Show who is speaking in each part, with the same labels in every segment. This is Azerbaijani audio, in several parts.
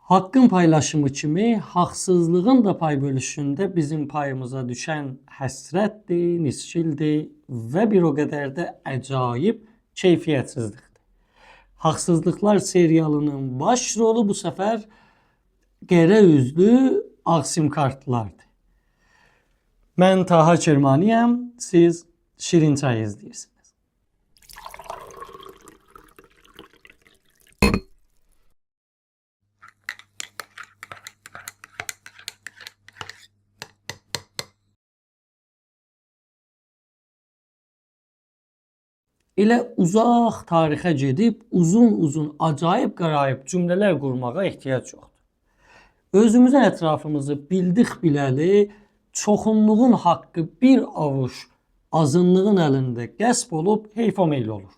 Speaker 1: Hakkın paylaşımı kimi haqsızlığın da pay bölüşündə bizim payımıza düşən həsrətdir, nisçildir və bir o qədər də əcayib keyfiyyətsizlikdir. Haqsızlıqlar serialının baş rolu bu səfər qərə üzlü ağsim kartlardır. Mən Taha Kirmaniyəm, siz Şirin Çay izləyirsiniz. Elə uzaq tarixə gedib uzun acayib qərayib cümlələr qurmağa ehtiyac yoxdur. Özümüzün ətrafımızı bildik biləli çoxunluğun haqqı bir avuç azınlığın əlində qəsb olub heyfa meyl olur.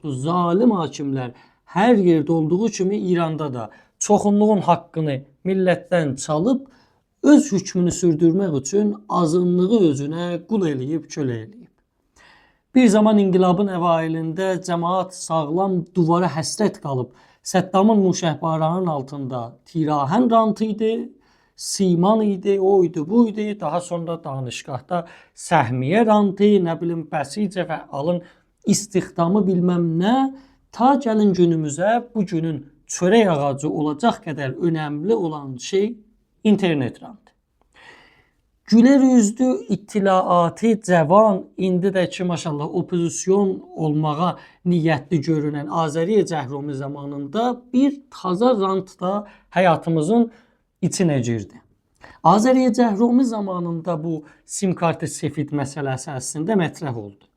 Speaker 1: Zalim hakimlər hər yerdə olduğu kimi İranda da çoxunluğun haqqını millətdən çalıb öz hökmünü sürdürmək üçün azınlığı özünə qul eləyib, kölə eləyib. Bir zaman inqilabın əvailində cəmaat sağlam duvara həsrət qalıb. Səddamın muşəhbaranın altında tirahən rantı idi, siman idi, o idi, bu idi. Daha sonra danışqahda səhmiyə rantı, nə bilim bəsicə və alın istihdamı bilməm nə. Ta gəlin günümüzə bu günün çörək ağacı olacaq qədər önəmli olan şey internet rantı. Gülər üzlü, ittilaatı, cavan, indi də ki maşallah opozisyon olmağa niyyətli görünən Azəriyə Cəhromi zamanında bir taza rant da həyatımızın içinə girdi. Azəriyə Cəhromi zamanında bu sim kartı sefid məsələsi əslində mətrəh oldu.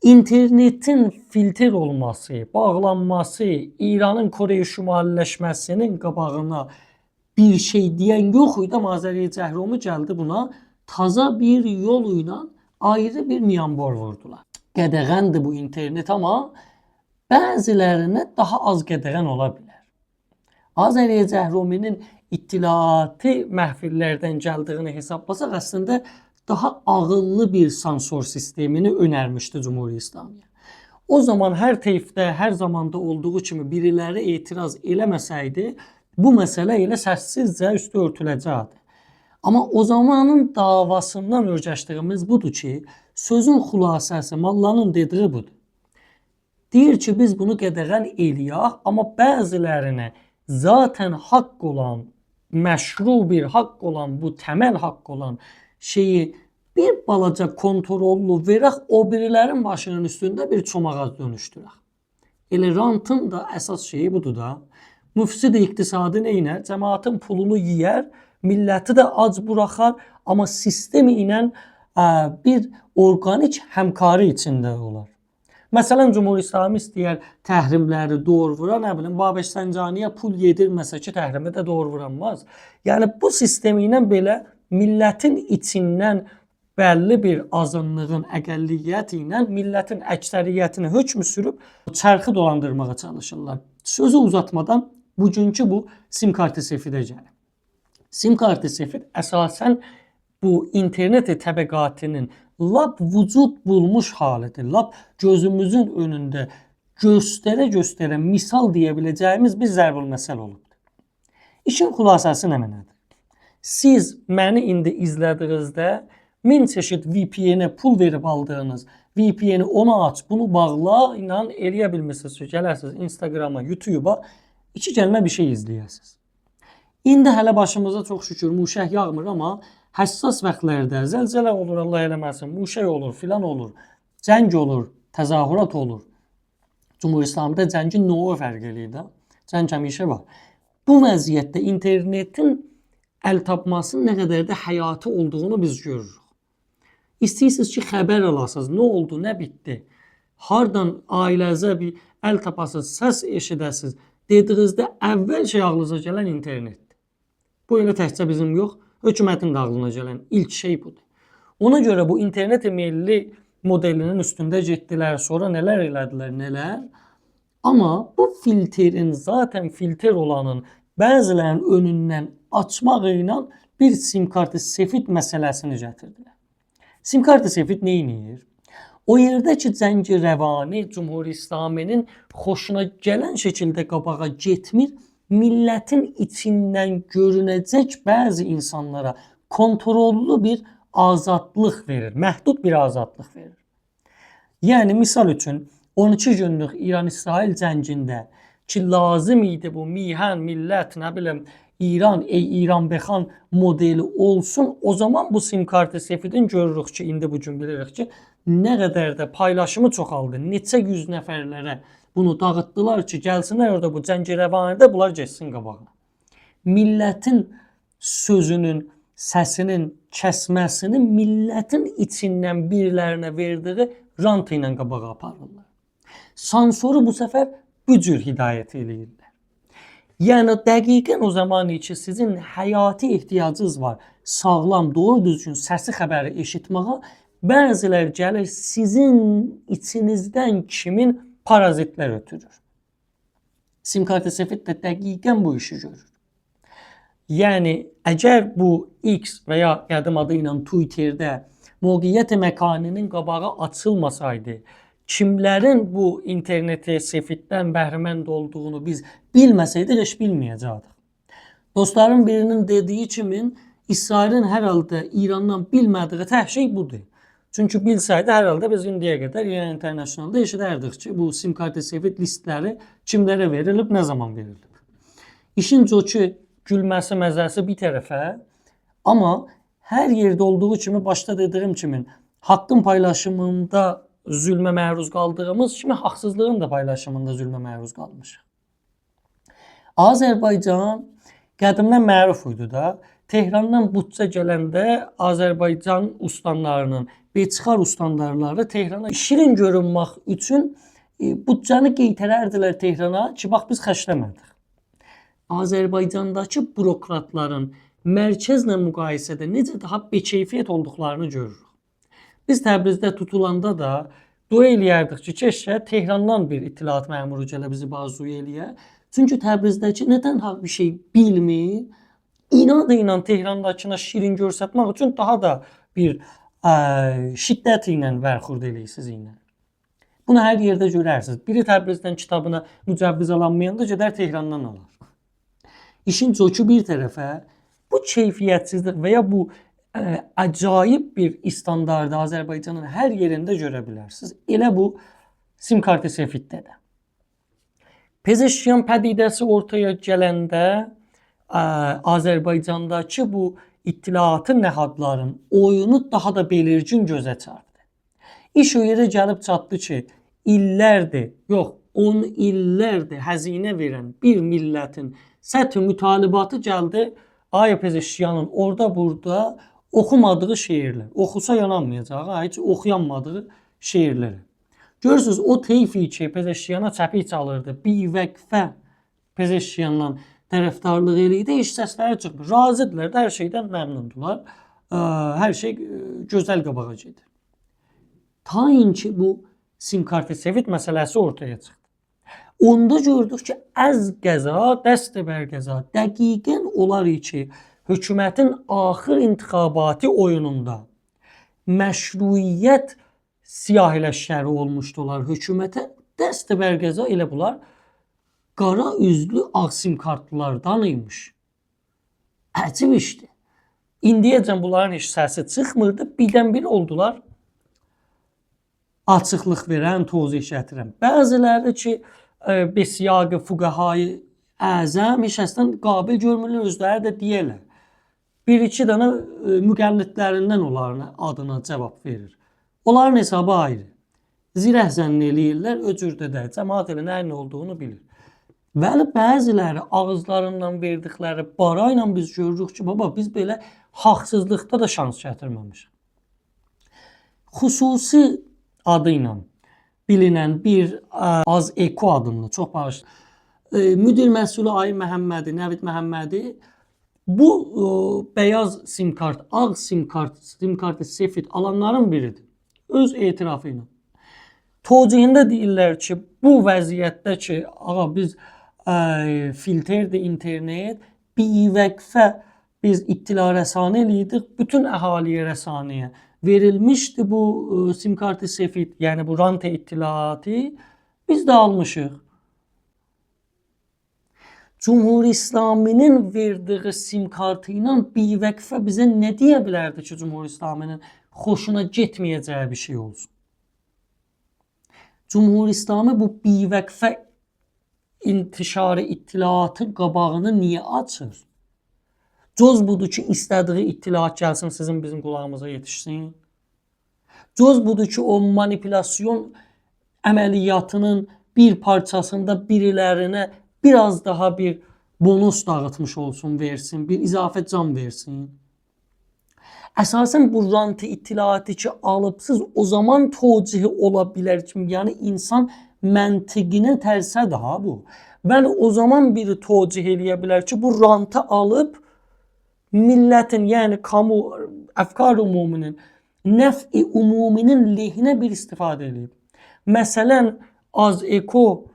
Speaker 1: İnternetin filtr olması, bağlanması, İranın Koreya Şimaliləşməsinin qabağına bir şey deyən yox idi, amma Azəriyə Cəhromi gəldi buna taza bir yol ilə ayrı bir miyambor vurdular. Qədəğəndir bu internet, amma bəzilərinə daha az qədəğən ola bilər. Azəriyə Cəhrominin ittilaatı məhfillərdən gəldiyini hesablasaq, əslində daha ağıllı bir sansor sistemini önərmişdi Cumhuriyet İslamiyyə. O zaman hər teyfdə, hər zamanda olduğu kimi biriləri etiraz eləməsəydi, bu məsələ elə səssizcə üstü örtüləcəkdi. Amma o zamanın davasından öyrəşdiyimiz budur ki, sözün xülasəsi mallanın dediyi budur. Deyir ki, biz bunu qədəğən eləyək, amma bəzilərinə zaten haqq olan, məşru bir haqq olan, bu təməl haqq olan şeyi bir balaca kontrollu verək, o birilərin başının üstündə bir çomağa dönüşdürək. Elə rantın da əsas şeyi budur da. Müfsid iqtisadı neynər? Cəmaatın pulunu yiyər, milləti də ac buraxar, amma sistemi ilə bir organik həmkarı içində olar. Məsələn, Cumhuriyet İslamı istəyər təhrimləri doğru vura, nə bilim, Babeş Səncaniyə pul yedirməsə ki, təhrimi də doğru vuranmaz. Yəni, bu sistemi ilə belə millətin içindən bəlli bir azınlığın əqəlliyyəti ilə millətin əksəriyyətini hökm sürüb çərxi dolandırmağa çalışırlar. Sözü uzatmadan bugünkü bu sim kartı sefidə gəlir. Sim kartı sefid əsasən bu internet təbəqatının lap vücud bulmuş halidir. Lap gözümüzün önündə göstərə misal deyə biləcəyimiz bir zərbül məsəl olubdur. İşin xülasəsi nə mənədir? Siz məni indi izlədiyinizdə 1000 çeşid VPN-ə pul verib aldığınız VPN-i ona aç, bunu bağla, inan eləyə bilmirsiniz ki, gələrsiniz Instagrama, YouTube'a 2 kəlmə bir şey izləyəsiniz. İndi hələ başımıza çox şükür muşək yağmır, amma həssas vaxtlarda zəlzələ olur, Allah eləməsin, muşək olur, filan olur, cəng olur, təzahürat olur. Cumhuriyet İslamda cəngin növü fərq eləyir də. Cəng həmişə var. Bu vəziyyətdə internetin əl tapmasının nə qədər də həyatı olduğunu biz görürük. İstəyirsiniz ki, xəbər alasınız, nə oldu, nə bitdi, hardan ailənizə bir əl tapasınız, səs eşidəsiniz, dediyinizdə əvvəl şey ağlınıza gələn internetdir. Bu elə təkcə bizim yox, hökumətin də ağlına gələn ilk şey budur. Ona görə bu internet milli modelinin üstündə getdilər, sonra nələr elədilər, nələr. Amma bu filtrin, zaten filtr olanın bəzilərinin önündən açmaq ilə bir sim kartı sefid məsələsini gətirdilər. Sim kartı sefid neynir? O yerdə ki, cəngi rəvani Cumhuriyet İslaminin xoşuna gələn şəkildə qabağa getmir, millətin içindən görünəcək bəzi insanlara kontrollü bir azadlıq verir, məhdud bir azadlıq verir. Yəni misal üçün 12 günlük İran-İsrail cəngində ki lazım idi bu mihan millət nə bilim İran Bexan modeli olsun, o zaman bu sim kartı sefidin görürük ki, indi bu gün bilirik ki, nə qədər də paylaşımı çoxaldı. Neçə yüz nəfərlərə bunu dağıtdılar ki, gəlsinlər orada bu cəngirəvanədə bunlar geçsin qabağına. Millətin sözünün, səsinin kəsməsini millətin içindən birilərinə verdiyi rant ilə qabağa aparırlar. Sansoru bu səfər bu cür hidayət eləyirlər. Yəni dəqiqən o zaman ki sizin həyati ehtiyacınız var, sağlam, doğru düzgün səsi xəbəri eşitməyə, bəzilər gəlir sizin içinizdən kimin parazitlər ötürür. Sim kartı sefid də dəqiqən bu işi görür. Yəni əgər bu X və ya qədim adı ilə Twitterdə Moqiyyət məkanının qabağı açılmasaydı, kimlərin bu interneti sefiddən bəhrəmənd olduğunu biz bilməsəydik, heç bilməyəcəkdik. Dostların birinin dediyi kimi, İsrailin hər halda İrandan bilmədiyi tək şey budur. Çünki bilsəydi, hər halda biz indiyə qədər İran Internationalda eşidərdik ki, bu sim kartı sefid listləri kimlərə verilib, nə zaman verilib. İşin çoxu gülməsi, məzəsi bir tərəfə, amma hər yerdə olduğu kimi, başda dediyim kimi, haqqın paylaşımında zülmə məruz qaldığımız kimi, haqsızlığın da paylaşımında zülmə məruz qalmışıq. Azərbaycan qədimdən məruf idi da. Tehrandan büdcə gələndə Azərbaycan ustanlarının, Beçixar ustanlarları Tehrana şirin görünmək üçün büdcəni qeytərərdilər Tehrana ki, bax biz xərcləmədik. Azərbaycandakı bürokratların mərkəzlə müqayisədə necə daha bekeyfiyyət olduqlarını görürük. Biz Təbrizdə tutulanda da dua eləyərdik ki, keşkə Tehrandan bir itilat məmuru gələ bizi bazu eləyə. Çünki Təbrizdəki nədən bir şey bilmir, inadla Tehrandakına şirin görsətmək üçün daha da bir şiddət ilə vərxurd eləyirsiniz ilə. Bunu hər yerdə görərsiniz. Biri Təbrizdən kitabına mücəvviz alanmayanda gedər Tehrandan alar. İşin çoxu bir tərəfə bu keyfiyyətsizlik və ya bu acayip bir standardı Azərbaycanın hər yerində görə bilərsiniz. Elə bu sim kartı sefiddə də. Pezeşkiyan pədidəsi ortaya gələndə Azərbaycandakı bu ittilatı nəhadların oyunu daha da belirgin gözə çarpdı. İş o yerə gəlib çatdı ki, illərdir, yox 10 illərdir həzinə verən bir millətin səthi mütalibatı gəldi Aya Pezeşkiyanın orada burada oxumadığı şeirlər, oxusa yananmayacaq, heç oxuyanmadığı şeirləri. Görürsünüz, o teyfi ki, Pezeşkiyana çəpik çalırdı, bivəqfə Pezeşkiyanla tərəfdarlıq eləydi, heç səsləri çıxmır. Razıdırlar, hər şeydən məmnundular, hər şey gözəl qabağa gedir. Tayin ki, bu sim kartı sefid məsələsi ortaya çıxdı. Onda gördük ki, əz qəza, dəst-i bər qəza, dəqiqən olar ki, hökumətin axır intixabatı oyununda məşruiyyət siyahiləşləri olmuşdular hökumətə. Dəst-i bər qəza elə bunlar qara üzlü ağ sim kartlardan imiş. Əcib işdir. İndiyəcən bunların heç səsi çıxmırdı. Birdən-bir oldular açıqlıq verən, tozih gətirən. Bəziləri ki, besiyaqı fuqahayı əzəm heç əslən qabil görmürlər, özləri də deyirlər. Bir-iki dənə müqəllidlərindən onların adına cavab verir. Onların hesabı ayrı. Zirəh zənn eləyirlər, öcürdə də cəmaat elə nə olduğunu bilir. Bəli, bəziləri ağızlarından verdikləri bara ilə biz görürük ki, baba biz belə haqsızlıqda da şans gətirməmişik. Xüsusi adı ilə bilinən bir Az Eko adında, çox bağışlı, müdir məsulü Ayı Məhəmmədi, Nəvid Məhəmmədi bu beyaz sim kart, ağ sim kartı sefid alanların biridir. Öz etirafı ilə. Tocihində deyirlər ki, bu vəziyyətdə ki, ağa biz filtrdir internet, bivəqfə biz ittila rəsanə eləydik, bütün əhaliyə rəsanəyə verilmişdi bu sim kartı sefid, yəni bu rante ittilaatı biz də almışıq. Cumhur İslami'nin verdiği sim kartı ilə bivəqfə bizə nə deyə bilərdi ki, Cumhur İslami'nin xoşuna getməyəcəyi bir şey olsun? Cumhur İslami bu bivəqfə intişarı ittilaatın qabağını niyə açır? Coz budur ki, istədiyi ittilaat gəlsin, sizin bizim qulağımıza yetişsin. Coz budur ki, o manipulasyon əməliyyatının bir parçasında birilərinə biraz daha bir bonus dağıtmış olsun, versin, bir izafə can versin. Əsasən bu rant ittilaatı ki, alıbsız, o zaman tocihi ola bilər ki, yəni insan məntiqinə tərsə daha bu. Və o zaman biri tocih eləyə bilər ki, bu rantı alıb millətin, yəni kamu, əfkar umuminin, nəf-i umuminin lehinə bir istifadə edib. Məsələn, Az-Eko,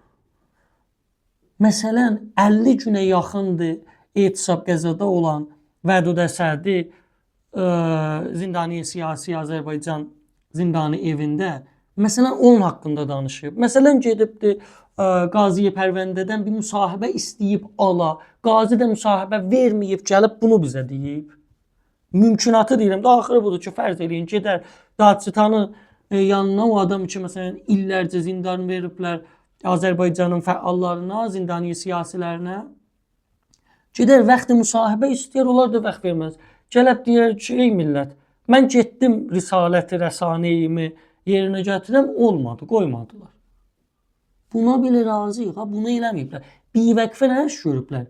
Speaker 1: məsələn, 50 günə yaxındır etisab qəzada olan Vədud Əsədi Zindani Siyasi Azərbaycan Zindani evində, məsələn, onun haqqında danışıb. Məsələn, gedibdir Qaziyə Pərvəndədən bir müsahibə istəyib ala. Qazi də müsahibə verməyib, gəlib bunu bizə deyib. Mümkünatı deyirəm. Axırı budur ki, fərz eləyin, gedər Dağçıtanı yanına o adam ki, məsələn, illərcə zindan veriblər Azərbaycanın fəallarına, zindani siyasilərinə. Gedər vaxtı müsahibə istəyir, onlar da vaxt verməz. Gəlib deyir ki, ey millət, mən getdim risaləti rəsaneyimi yerinə gətirəm, olmadı, qoymadılar. Buna belə razıyıq, bunu eləməyiblər. Bivəqfə nə iş görüblər?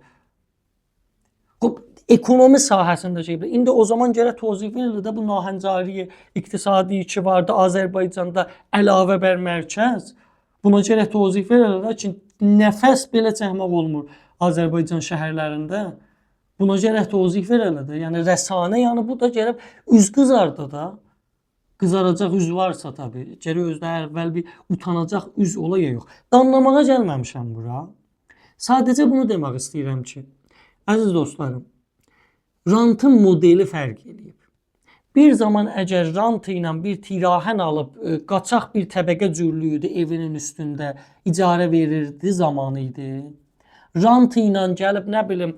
Speaker 1: Ekonomi sahəsində şeydir. İndi o zaman gərək tozih verilir də bu nahəncari iqtisadi ki vardı Azərbaycanda əlavə bər mərkəz. Buna gərək tozih verilir ki, nəfəs belə çəkmək olmur Azərbaycan şəhərlərində. Buna gərək tozih verilir də. Yəni rəsanə, yəni bu da gərək üz qızardı da. Qızaracaq üz varsa tabii. Gərək özdə əvvəl bir utanacaq üz ola ya yox. Danlamağa gəlməmişəm bura. Sadəcə bunu demək istəyirəm ki, əziz dostlarım, rantın modeli fərq edib. Bir zaman əgər rant ilə bir tirahən alıb, qaçaq bir təbəqə cürlüyüdü evinin üstündə, icarə verirdi zamanı idi. Rant ilə gəlib, nə bilim,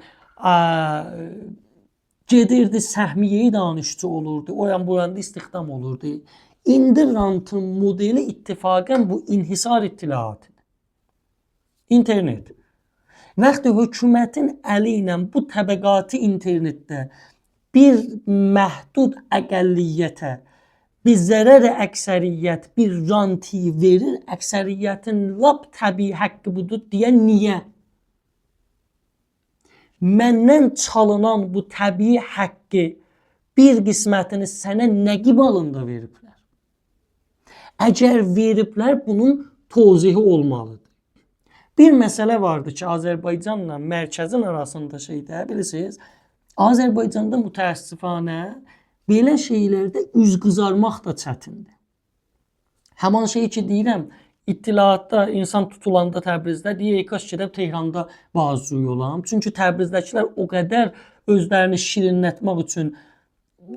Speaker 1: gedirdi səhmiyyeyi danışçı olurdu, o yan bu yanda istihdam olurdu. İndi rantın modeli ittifaqən bu inhisar ittilatıdır. İnternet. Vaxtı hökumətin əli ilə bu təbəqatı internetdə bir məhdud əqəlliyyətə, bir zərər əksəriyyət, bir ranti verir, əksəriyyətin lap təbii haqqı budur deyə niyə? Məndən çalınan bu təbii haqqı bir qismətini sənə nə qibalında veriblər? Əgər veriblər, bunun tozihi olmalıdır. Bir məsələ vardı ki, Azərbaycanla mərkəzin arasında şeydə, bilirsiniz, Azərbaycanda mütəəssifanə belə şeylərdə üz qızarmaq da çətindir. Həman şey ki, deyirəm, İttilaatda insan tutulanda Təbrizdə deyir, kaş gedib Tehranda bazı olam. Çünki Təbrizdəkilər o qədər özlərini şirinlətmək üçün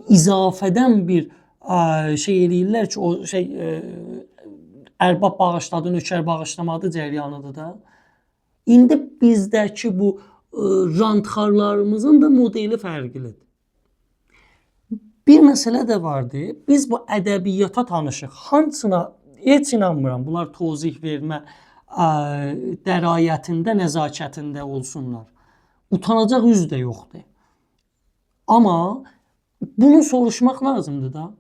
Speaker 1: izafədən bir şey eləyirlər ki, o şey ərbab bağışladı, nökər bağışlamadı cəryanıdır da. İndi bizdəki bu rantxarlarımızın da modeli fərqlidir. Bir məsələ də vardı. Biz bu ədəbiyyata tanışıq. Hansına heç inanmıram. Bunlar tozih vermə dərayətində, nəzakətində olsunlar. Utanacaq üz də yoxdur. Amma bunu soruşmaq lazımdır da.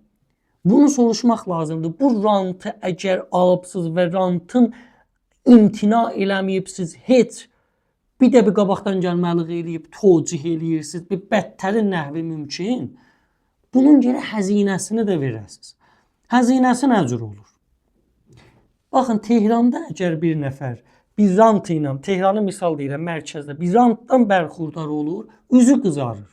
Speaker 1: Bunu soruşmaq lazımdır. Bu rantı əgər alıbsız və rantın imtina eləməyibsiz heç, bir də bir qabaqdan gəlməlik eləyib, tocih eləyirsiniz, bir bədtərin nəhvi mümkün. Bunun gərək həzinəsini də verəsiniz. Həzinəsi nə cür olur? Baxın, Tehranda əgər bir nəfər bir rant ilə, Tehranı misal deyirəm, mərkəzdə bir rantdan bərxurdar olur, üzü qızarır.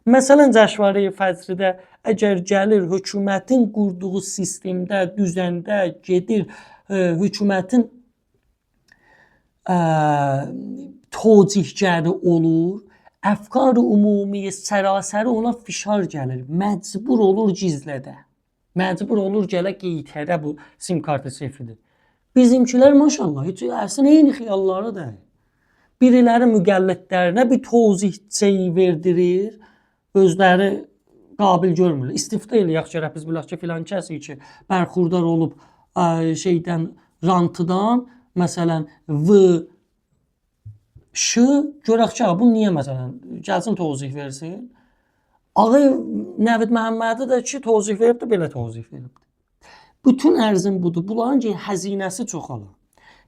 Speaker 1: Məsələn, Cəşvari Fəcridə əgər gəlir hökumətin qurduğu sistemdə, düzəndə gedir, hökumətin tocihgəri olur, əfkar-ı umumi sərasəri ona fişar gəlir, məcbur olur gizlədə, məcbur olur gələ qeytərə bu sim kartı sefridir. Bizimkilər maşallah, heç əslində eyni xiyalları deyil. Biriləri müqəllidlərinə bir tozih verdirir, özləri qabil görmürlər. İstifta eləyək ki, biz bilək ki, filan kəsi ki, bərxurdar olub şeydən, rantıdan, məsələn, görək ki, bu niyə məsələn, gəlsin tozih versin? Ağayev Nəvid Məhəmmədi də ki, tozih veribdir, belə tozih veribdir. Bütün ərzim budur. Bunların ki, həzinəsi çoxalır.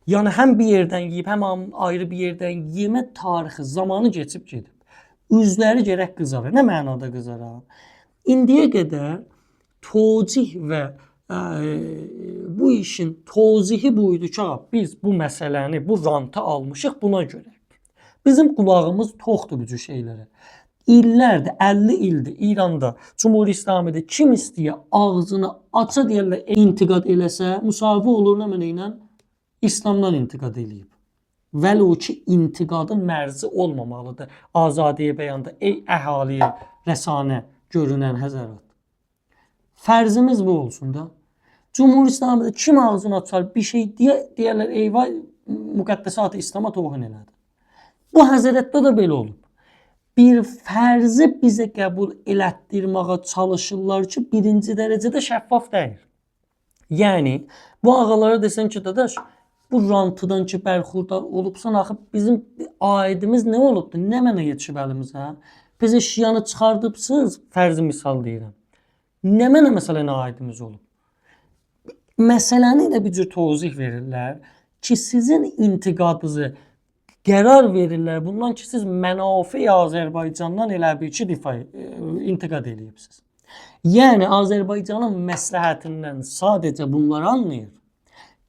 Speaker 1: Yəni, həm bir yerdən yiyib, həm ayrı bir yerdən yemə tarixi, zamanı geçib gedib. Üzləri gərək qızarır. Nə mənada qızarar? İndiyə qədər tozih və bu işin tozihi buydu ki, biz bu məsələni, bu rantı almışıq buna görə. Bizim qulağımız toxdur bu cür şeylərə. İllərdir, 50 ildir İranda, Cumhuriyet İslamidə kim istəyə ağzını aça deyərlər, intiqad eləsə, müsavi olur nə mənə? İslamdan intiqad eləyib. Vəli o ki, intiqadın mərzi olmamalıdır. Azadiyə bəyanda, ey əhaliyə, rəsanə görünən həzərat. Fərzimiz bu olsun da. Cumhuriyet İslamidə kim ağzını açar bir şey deyərlər, eyvay, müqəddəsat-ı İslam'a toğun elədi. Bu həzərətdə də belə olub. Bir fərzi bizə qəbul elətdirməyə çalışırlar ki, birinci dərəcədə şəffaf deyil. Yəni, bu ağalara desən ki, dadaş, bu rantıdan ki, bərxurdar olubsan, axı bizim aidimiz nə olubdur? Nə mənə yetişib əlimizə? Biz eşyanı çıxardıbsınız, fərzi misal deyirəm. Nə mənə məsələn aidimiz olub? Məsələni ilə bir cür tozih verirlər ki, sizin intiqadınızı qərar verirlər bundan ki, siz mənafi Azərbaycandan elə bir ki, intiqad eləyibsiniz. Yəni, Azərbaycanın məsləhətindən sadəcə bunları anlayır.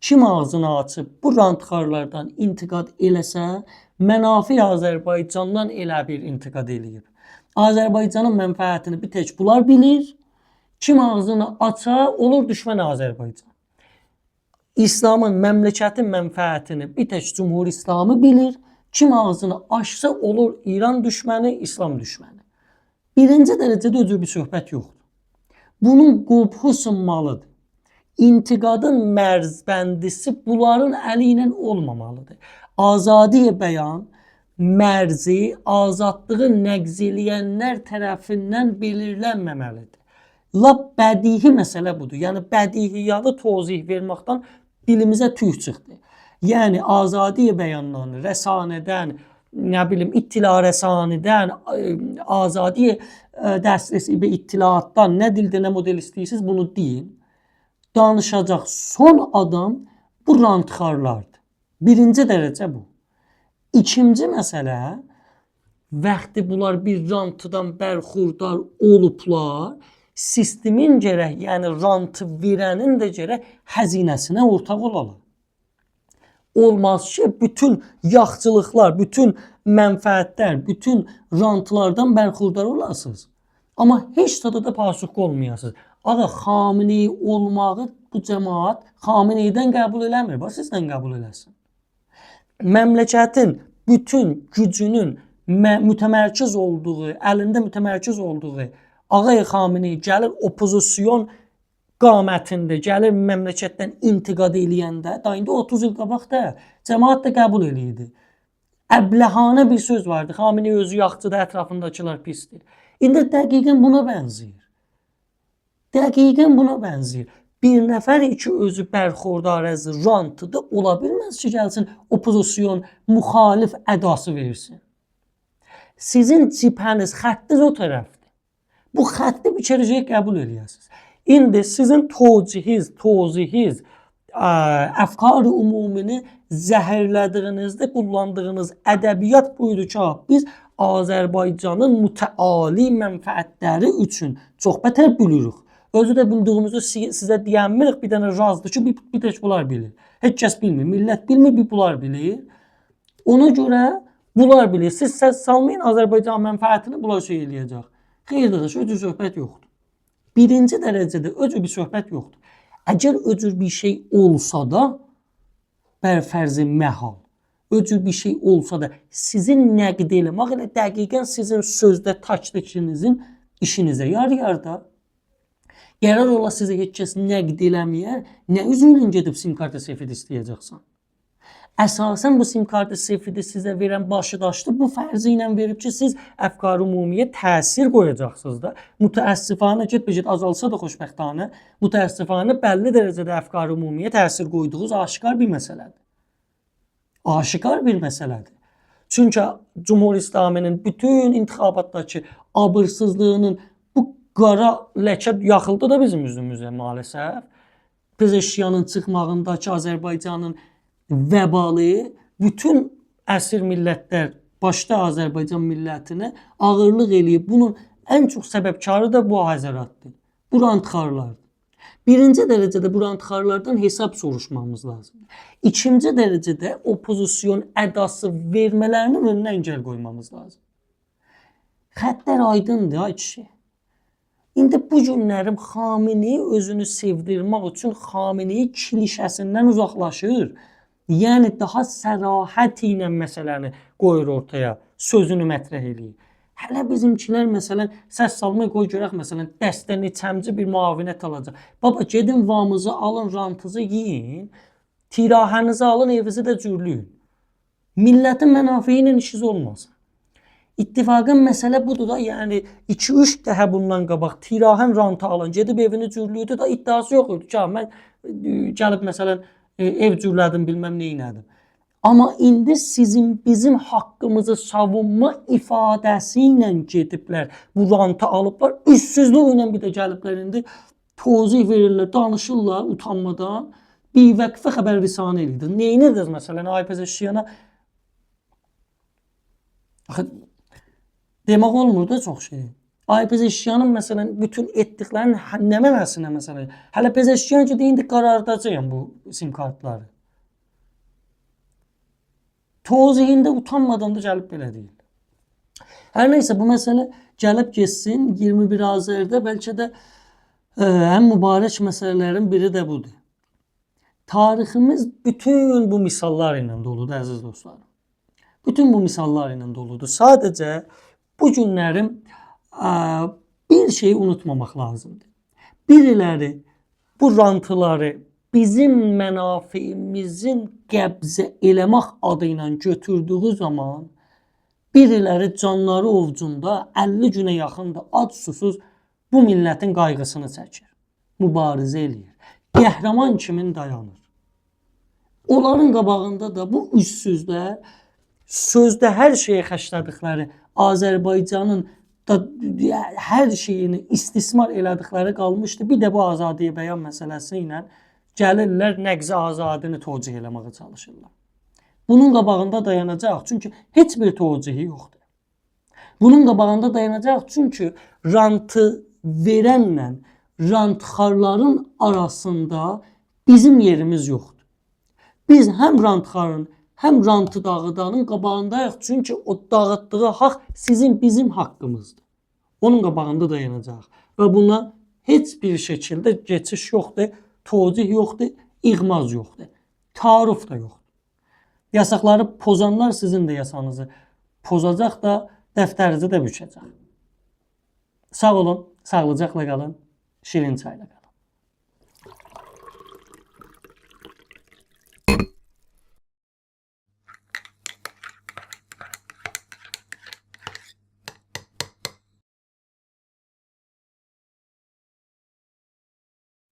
Speaker 1: Kim ağzını açıb bu rantxarlardan intiqad eləsə, mənafi Azərbaycandan elə bir intiqad eləyib. Azərbaycanın mənfəətini bir tək bunlar bilir. Kim ağzını aça, olur düşmən Azərbaycan. İslamın, məmləkətin mənfəətini bir tək Cumhur İslamı bilir. Kim ağzını açsa, olur İran düşməni, İslam düşməni. Birinci dərəcədə öcür bir söhbət yoxdur. Bunun qubhu sınmalıdır. İntiqadın mərzbəndisi bunların əli ilə olmamalıdır. Azadiyə bəyan, mərzi, azadlığı nəqz eləyənlər tərəfindən belirlənməməlidir. Lap bədihi məsələ budur. Yəni, bədihiyyatı tozih verməkdən dilimizə tüy çıxdı. Yəni, azadiyə bəyanlarını rəsanədən, nə bilim, ittila rəsanədən, azadiyə dəstəsi və ittilaatdan, nə dildə, nə model istəyirsiniz, bunu deyin. Danışacaq son adam bu rantxarlardır. Birinci dərəcə bu. İkinci məsələ, vaxtı bunlar bir rantıdan bərxurdar olublar, sistemin gərək, yəni rantı verənin də gərək həzinəsinə ortaq olalar. Olmaz ki, bütün yaxçılıqlar, bütün mənfəətlər, bütün rantlardan bərxurdar olasınız. Amma heç da pasıqlı olmayasınız. Ağa, Xameneyi olmağı bu cəmaat Xameneydən qəbul eləmir. Bax, sizdən qəbul eləsin. Məmləkətin bütün gücünün mütəmərkiz olduğu, əlində mütəmərkiz olduğu Ağay Xameneyi gəlir opozisyon qamətində, gəlir məmləkətdən intiqad eləyəndə, da indi 30 il qabaqda cəmaat da qəbul eləyirdi. Əbləhanə bir söz vardı, Xameneyi özü yaxçıda, ətrafındakılar pisdir. İndi dəqiqən buna bənzəyir. Dəqiqən buna bənzəyir. Bir nəfər ki, özü bərxurdar əzi rantıda ola bilməz ki, gəlsin opozisyon müxalif ədası versin. Sizin cibhəniz, xəttiniz o tərəfdir. Bu xətti bir kərəcəyə qəbul eləyəsiniz. İndi sizin tozihiz, əfkar-ı umumini zəhərlədiyinizdə kullandığınız ədəbiyyat buydu ki, biz Azərbaycanın mütəali mənfəətləri üçün çox bətər bilirik. Özü də bildiğimizi sizə deyənmirik, bir dənə razdır ki, bir tək bunlar bilir. Heç kəs bilmir, millət bilmir, bir bunlar bilir. Ona görə bunlar bilir. Siz səs salmayın, Azərbaycan mənfəətini bunlar şey eləyəcək. Xeyr dadaş, öcür söhbət yoxdur. Birinci dərəcədə öcür bir söhbət yoxdur. Əgər öcür bir şey olsa da, bərfərzi məhal, öcür bir şey olsa da, sizin nəqd eləmək elə dəqiqən sizin sözdə taktikinizin işinizə yarayar da. Qərar ola sizə heç kəs nəqd eləməyə, nə üzrlə gedib sim kartı sefid istəyəcəksən? Əsasən bu sim kartı sefidi sizə verən başıdaşdı bu fərzi ilə verib ki, siz əfqar-ı ümumiyə təsir qoyacaqsınız da. Mütəəssifanə get-becet azalsa da xoşbəxtanə, mütəəssifanə bəlli dərəcədə əfqar-ı ümumiyə təsir qoyduğunuz aşikar bir məsələdir. Aşikar bir məsələdir. Çünki Cumhur İslaminin bütün intixabatdakı abırsızlığının bu qara ləkə yaxıldı da bizim üzümüzə maalesef. Pezeşkiyanın çıxmağındakı Azərbaycanın vəbalı bütün əsir millətlər başda Azərbaycan millətinə ağırlıq eləyib. Bunun ən çox səbəbkarı da bu həzəratdır. Bu rantxarlardır. Birinci dərəcədə bu rantxarlardan hesab soruşmamız lazımdır. İkinci dərəcədə opozisyon ədası vermələrinin önünə əngəl qoymamız lazım. Xəttlər aydındır ay kişi. İndi bu günlərim Xameneyi özünü sevdirmək üçün Xameneyi klişəsindən uzaqlaşır. Yəni daha sərahət ilə məsələni qoyur ortaya, sözünü mətrəh eləyir. Hələ bizimkilər məsələn səs salmayı qoy görək məsələn dəstə neçəmci bir müavinət alacaq. Baba gedin vamızı alın, rantınızı yiyin, tirahənizi alın, evinizi də cürləyin. Millətin mənafiyi ilə işiniz olmasın. İttifaqın məsələ budur da, yəni 2-3 dəfə bundan qabaq tirahən rantı alın, gedib evini cürlüydü da iddiası yox idi ki, mən gəlib məsələn ev cürlədim, bilməm neynədim. Amma indi sizin bizim haqqımızı savunma ifadəsi ilə gediblər, bu rantı alıblar, üssüzlük ilə bir də gəliblər indi tozih verirlər, danışırlar utanmadan, bir vəqfə xəbər risanə edir. Neyinirdiniz məsələn Aypezeşkiyana? Demək olmur da çox şey. Aypezeşkiyanın məsələn bütün etdiklərinin nə mənasına məsələn? Hələ Pezeşkiyan ki, indi qarardacıyam bu sim kartları. Tozihində utanmadan da gəlib belə deyil. Hər neysə bu məsələ gəlib geçsin 21 Azərdə bəlkə də ən mübarək məsələlərin biri də budur. Tariximiz bütün bu misallar ilə doludur əziz dostlarım. Bütün bu misallar ilə doludur. Sadəcə bu günlərim bir şeyi unutmamaq lazımdır. Biriləri bu rantıları bizim mənafiyimizin qəbzə eləmək adı ilə götürdüyü zaman biriləri canları ovcunda 50 günə yaxındır ac susuz bu millətin qayğısını çəkir. Mübarizə eləyir. Qəhrəman kimin dayanır. Onların qabağında da bu üssüzlər sözdə hər şeyə xərclədikləri Azərbaycanın da hər şeyini istismar elədikləri qalmışdı. Bir də bu azadiyə bəyan məsələsi ilə gəlirlər nəqzi azadini tocih eləməyə çalışırlar. Bunun qabağında dayanacaq çünki heç bir tocihi yoxdur. Bunun qabağında dayanacaq çünki rantı verənlə rantxarların arasında bizim yerimiz yoxdur. Biz həm rantxarın, həm rantı dağıdanın qabağındayıq çünki o dağıtdığı haqq sizin bizim haqqımızdır. Onun qabağında dayanacaq və buna heç bir şəkildə geçiş yoxdur. Tocih yoxdur, iğmaz yoxdur, tarif da yoxdur. Yasaqları pozanlar sizin də yasanızı pozacaq da dəftərinizi də bükəcək. Sağ olun, sağlıcaqla qalın, şirin çayla qalın.